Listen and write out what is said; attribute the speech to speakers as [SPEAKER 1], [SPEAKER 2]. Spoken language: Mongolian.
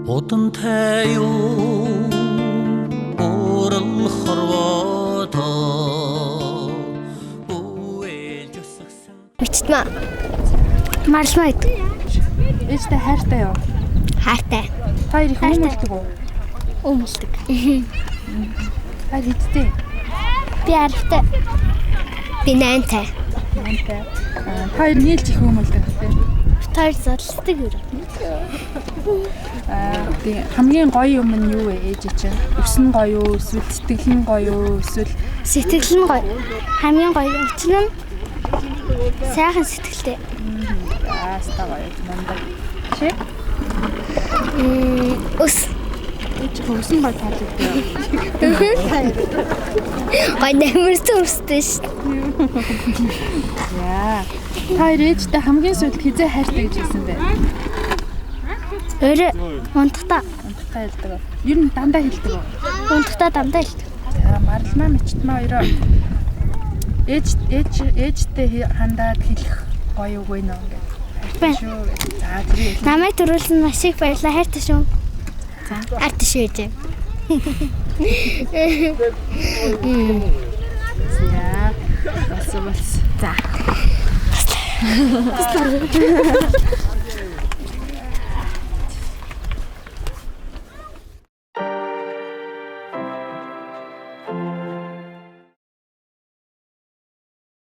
[SPEAKER 1] Удантай юу уралхар бодоо үэлж өсгсөн
[SPEAKER 2] Мичтмаа. Маршмаа гэдэг.
[SPEAKER 3] Ээжтэй хайртай юу?
[SPEAKER 2] Хайртай.
[SPEAKER 3] Хоёр их өмөлдөг үү?
[SPEAKER 2] Өмөлдөг.
[SPEAKER 3] Хайр хэдтэй?
[SPEAKER 2] Би 10-тай. Би 8-тай.
[SPEAKER 3] Хоёр нийлж их өмөлдөг тий.
[SPEAKER 2] Тэр зарлдаг юу?
[SPEAKER 3] Тий хамгийн гоё юм нь юу вэ ээж чинь? Өс нь гоё юу? Эсвэл сэтгэл нь гоё юу? Эсвэл
[SPEAKER 2] Сэтгэл нь гоё. Хамгийн гоё учир нь сайхан сэтгэлтэй.
[SPEAKER 3] ста гоё мундаг. Чи?
[SPEAKER 2] Ус.
[SPEAKER 3] Ээж хөсөн гоё таалагддаг.
[SPEAKER 2] Гой нэмэрсэн өстэй ш.
[SPEAKER 3] Яа. Хоёр ээжтэй хамгийн сүүлд хизээ хайртай гэж хэлсэн бэ?
[SPEAKER 2] Өөрөө унтахтаа.
[SPEAKER 3] Унтахтаа хэлдэг. Ер нь дандаа хэлдэг үү?
[SPEAKER 2] Унтахтаа дандаа хэлдэг.
[SPEAKER 3] За марлмаа мичтмаа хоёроо ээжтэй хандаад хэлэх гоё үгүй нөө ингээд. Шүү. За тэрийг
[SPEAKER 2] Намайг төрүүлсэн маш их баярлалаа. Хайртай шүү. За. Хайртай шүү ээж.
[SPEAKER 3] За. Бас. За.